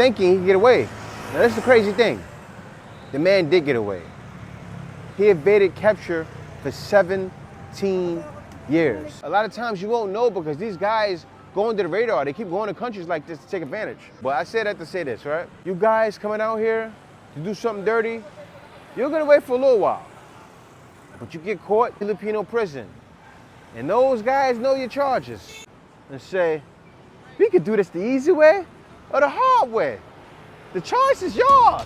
thinking he could get away. Now that's the crazy thing. The man did get away. He evaded capture for 17 years. A lot of times you won't know because these guys go under the radar. They keep going to countries like this to take advantage. But I say that to say this, right? You guys coming out here to do something dirty, you're gonna wait for a little while. But you get caught in Filipino prison. And those guys know your charges. And say, we could do this the easy way or the hard way. The choice is yours.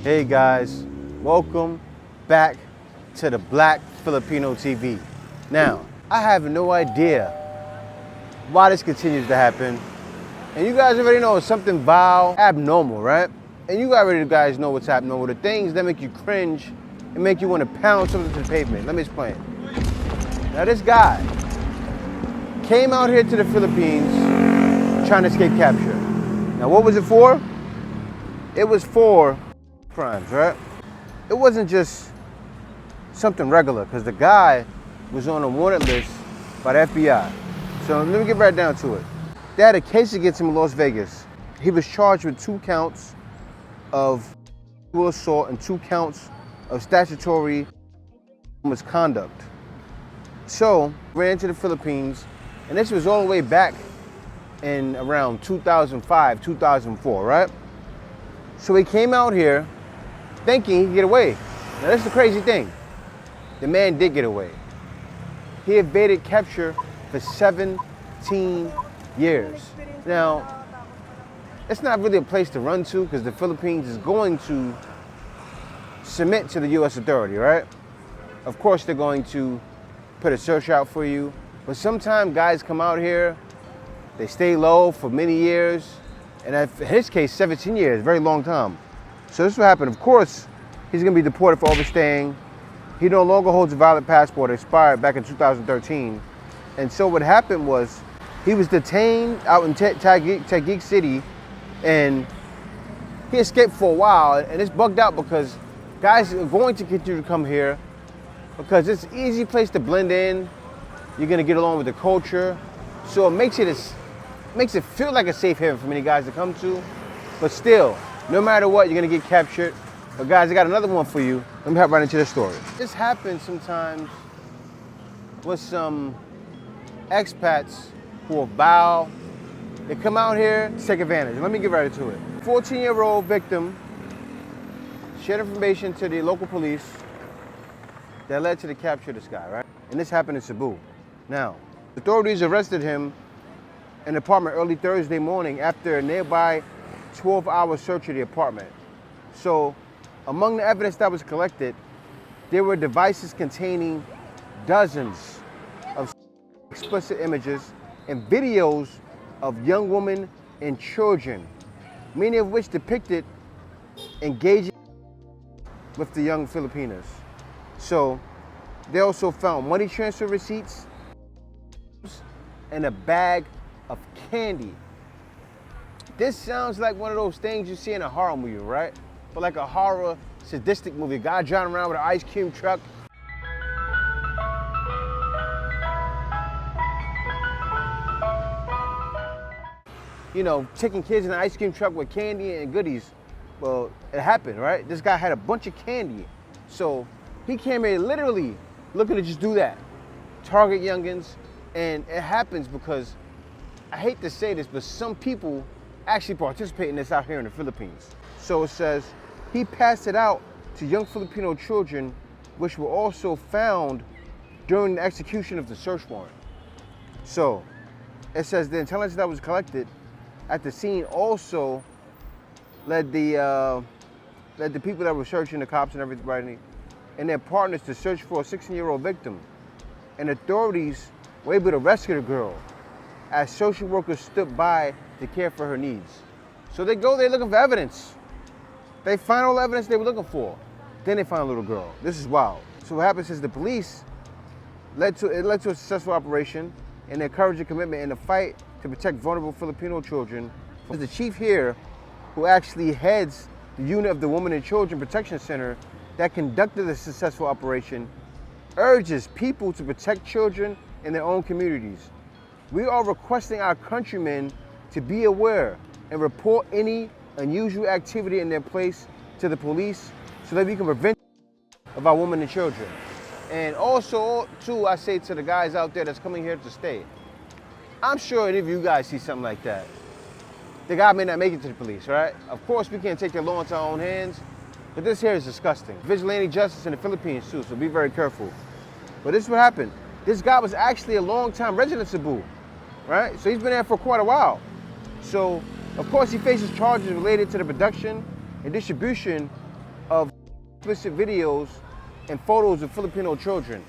Hey guys, welcome back to the Black Filipino TV. Now, I have no idea why this continues to happen. And you guys already know it's something vile, abnormal, right? And you already guys know what's abnormal. The things that make you cringe and make you want to pound something to the pavement. Let me explain. Now this guy came out here to the Philippines trying to escape capture. Now what was it for? It was for crimes, right? It wasn't just something regular, because the guy was on a wanted list by the FBI. So let me get right down to it. They had a case against him in Las Vegas. He was charged with 2 counts of sexual assault and 2 counts of statutory misconduct. So ran into the Philippines, and this was all the way back in around 2005, 2004, right? So he came out here thinking he could get away. Now that's the crazy thing. The man did get away. He evaded capture for 17 years. Now, it's not really a place to run to because the Philippines is going to submit to the U.S. authority, right? Of course, they're going to put a search out for you. But sometimes guys come out here, they stay low for many years. And in his case, 17 years, very long time. So this is what happened. Of course, he's going to be deported for overstaying. He no longer holds a valid passport, expired back in 2013. And so what happened was he was detained out in Taguig City, and he escaped for a while. And it's bugged out because guys are going to continue to come here because it's an easy place to blend in. You're going to get along with the culture. So it makes it feel like a safe haven for many guys to come to. But still, no matter what, you're gonna get captured. But guys, I got another one for you. Let me hop right into this story. This happens sometimes with some expats who are vile. They come out here to take advantage. Let me get right into it. 14-year-old victim shared information to the local police that led to the capture of this guy, right? And this happened in Cebu. Now, authorities arrested him in an apartment early Thursday morning after a nearby 12-hour search of the apartment. So, among the evidence that was collected, there were devices containing dozens of explicit images and videos of young women and children, many of which depicted engaging with the young Filipinas. So, they also found money transfer receipts and a bag of candy. This sounds like one of those things you see in a horror movie, right? But like a horror, sadistic movie. A guy driving around with an ice cream truck. You know, taking kids in an ice cream truck with candy and goodies. Well, it happened, right? This guy had a bunch of candy. So he came here literally looking to just do that. Target youngins. And it happens because, I hate to say this, but some people actually participate in this out here in the Philippines. So it says he passed it out to young Filipino children, which were also found during the execution of the search warrant. So it says the intelligence that was collected at the scene also led the people that were searching, the cops and everybody, and their partners to search for a 16-year-old victim. And authorities were able to rescue the girl as social workers stood by to care for her needs. So they're looking for evidence. They find all the evidence they were looking for. Then they find a little girl. This is wild. So what happens is the police led to a successful operation and their courage and commitment in the fight to protect vulnerable Filipino children. The chief here who actually heads the unit of the Women and Children Protection Center that conducted the successful operation, urges people to protect children in their own communities. We are requesting our countrymen to be aware and report any unusual activity in their place to the police so that we can prevent of our women and children. And also, too, I say to the guys out there that's coming here to stay, I'm sure any of you guys see something like that. The guy may not make it to the police, right? Of course, we can't take the law into our own hands, but this here is disgusting. Vigilante justice in the Philippines, too, so be very careful. But this is what happened. This guy was actually a long-time resident of Cebu, right? So he's been there for quite a while. So, of course, he faces charges related to the production and distribution of explicit videos and photos of Filipino children.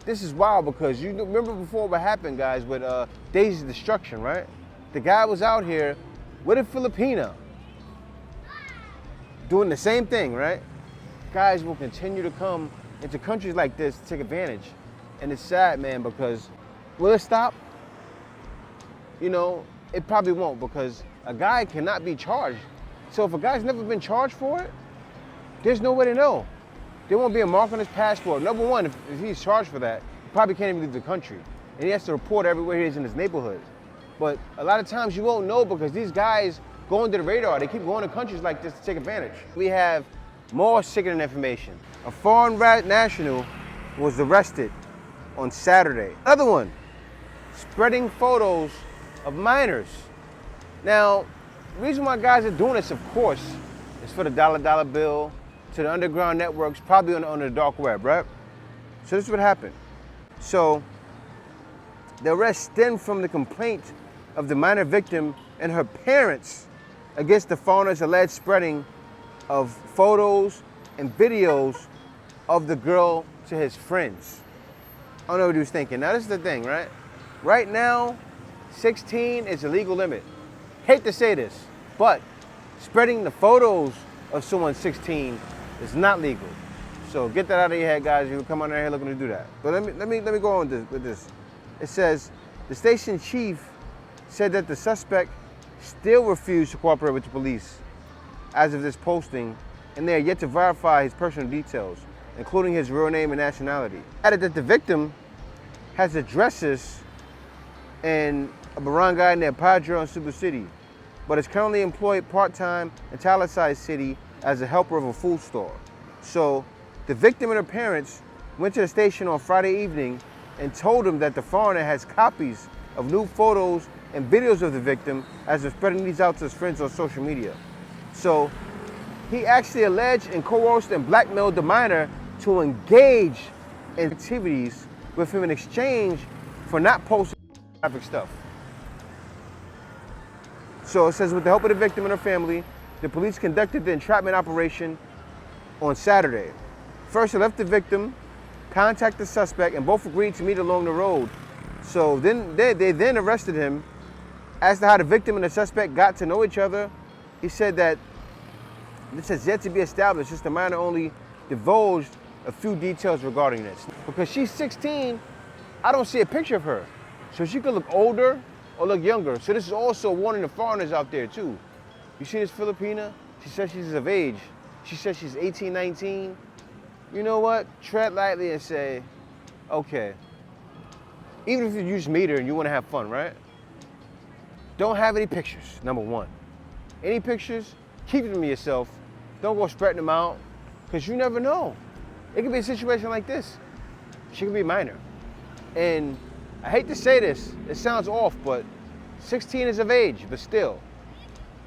This is wild because you remember before what happened, guys, with Daisy's destruction, right? The guy was out here with a Filipina doing the same thing, right? Guys will continue to come into countries like this to take advantage. And it's sad, man, because will it stop? You know, it probably won't, because a guy cannot be charged. So if a guy's never been charged for it, there's no way to know. There won't be a mark on his passport. Number one, if he's charged for that, he probably can't even leave the country. And he has to report everywhere he is in his neighborhood. But a lot of times you won't know because these guys go under the radar. They keep going to countries like this to take advantage. We have more sickening information. A foreign national was arrested on Saturday. Another one, spreading photos of minors. Now, the reason why guys are doing this, of course, is for the dollar bill, to the underground networks, probably on the dark web, right? So this is what happened. So the arrest stemmed from the complaint of the minor victim and her parents against the foreigner's alleged spreading of photos and videos of the girl to his friends. I don't know what he was thinking. Now this is the thing, right? Right now, 16 is a legal limit. Hate to say this, but spreading the photos of someone 16 is not legal. So get that out of your head, guys. You come on out here looking to do that. But let me go on with this. It says the station chief said that the suspect still refused to cooperate with the police as of this posting, and they are yet to verify his personal details, including his real name and nationality. Added that the victim has addresses in a barangay near Padre in Cebu City, but is currently employed part-time in Talisay City as a helper of a food store. So the victim and her parents went to the station on Friday evening and told him that the foreigner has copies of new photos and videos of the victim as of spreading these out to his friends on social media. So he actually alleged and coerced and blackmailed the minor to engage in activities with him in exchange for not posting graphic stuff. So it says with the help of the victim and her family, the police conducted the entrapment operation on Saturday. First, they left the victim, contacted the suspect, and both agreed to meet along the road. So then they then arrested him. As to how the victim and the suspect got to know each other, he said that this has yet to be established, since the minor only divulged a few details regarding this. Because she's 16, I don't see a picture of her. So she could look older or look younger. So this is also warning the foreigners out there too. You see this Filipina? She says she's of age. She says she's 18, 19. You know what? Tread lightly and say, okay. Even if you just meet her and you want to have fun, right? Don't have any pictures, number one. Any pictures, keep them to yourself. Don't go spreading them out, because you never know. It could be a situation like this. She could be minor. And I hate to say this, it sounds off, but 16 is of age, but still.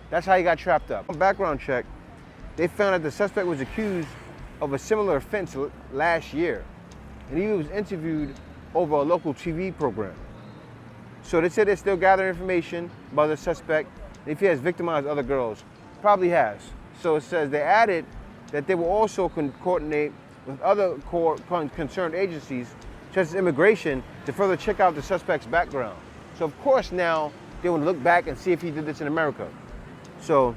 That's how he got trapped up. On background check, they found that the suspect was accused of a similar offense last year, and he was interviewed over a local TV program. So they said they're still gathering information about the suspect, if he has victimized other girls. Probably has. So it says they added that they will also coordinate with other concerned agencies, such as immigration, to further check out the suspect's background. So of course now they want to look back and see if he did this in America. So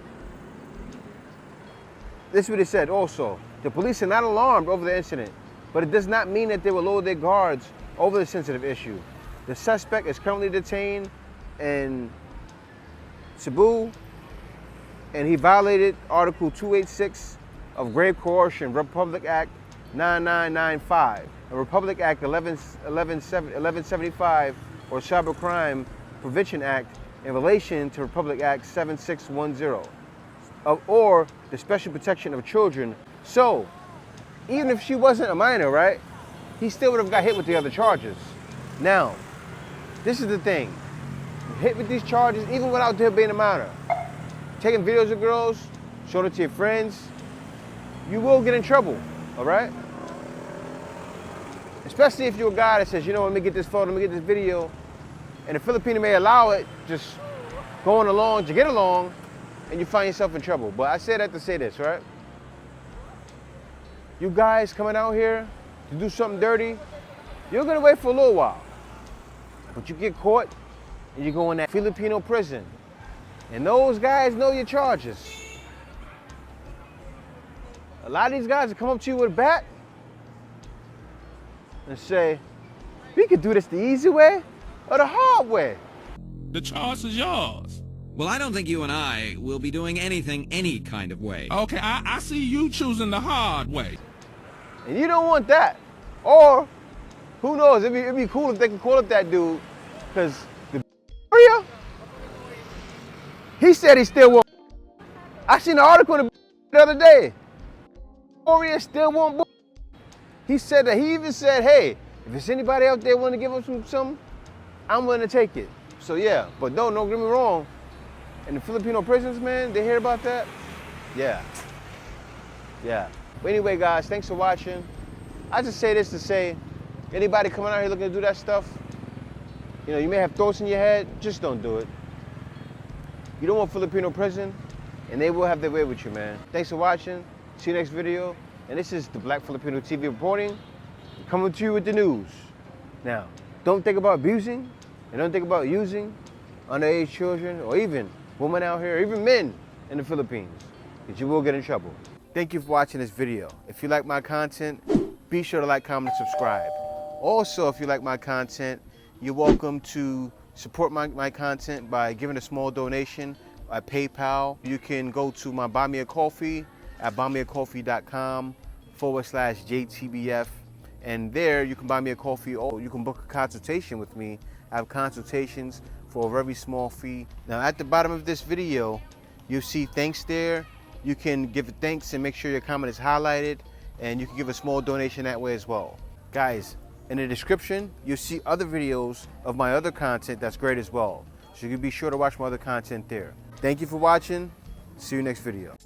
this is what it said also. The police are not alarmed over the incident, but it does not mean that they will lower their guards over the sensitive issue. The suspect is currently detained in Cebu and he violated Article 286 of grave coercion, Republic Act 9995, and Republic Act 1175, or Cybercrime Prevention Act in relation to Republic Act 7610, or the Special Protection of Children. So, even if she wasn't a minor, right, he still would have got hit with the other charges. Now, this is the thing. Hit with these charges, even without her being a minor. Taking videos of girls, showing it to your friends, you will get in trouble, all right? Especially if you're a guy that says, you know, let me get this photo, let me get this video, and the Filipino may allow it, just going along to get along, and you find yourself in trouble. But I say that to say this, right? You guys coming out here to do something dirty, you're gonna wait for a little while. But you get caught, and you go in that Filipino prison. And those guys know your charges. A lot of these guys will come up to you with a bat and say, we could do this the easy way or the hard way. The choice is yours. Well, I don't think you and I will be doing anything any kind of way. Okay, I see you choosing the hard way. And you don't want that. Or, who knows, it'd be cool if they could call up that dude, because the area, he said he still won't. I seen an article in the other day. Warrior still won't. He said that, he even said, hey, if there's anybody out there want to give him something, I'm willing to take it. So yeah, but don't get me wrong. In the Filipino prisons, man, they hear about that? Yeah. But anyway, guys, thanks for watching. I just say this to say, anybody coming out here looking to do that stuff, you know, you may have thoughts in your head, just don't do it. You don't want Filipino prison, and they will have their way with you, man. Thanks for watching. See you next video. And this is the Black Filipino TV reporting, coming to you with the news. Now, don't think about abusing, and don't think about using underage children, or even women out here, or even men in the Philippines, because you will get in trouble. Thank you for watching this video. If you like my content, be sure to like, comment, and subscribe. Also, if you like my content, you're welcome to support my content by giving a small donation at PayPal. You can go to my Buy Me a Coffee at buymeacoffee.com/JTBF. And there you can buy me a coffee, or you can book a consultation with me. I have consultations for a very small fee. Now at the bottom of this video, you'll see thanks there. You can give thanks and make sure your comment is highlighted, and you can give a small donation that way as well. Guys, in the description, you'll see other videos of my other content that's great as well. So you can be sure to watch my other content there. Thank you for watching. See you next video.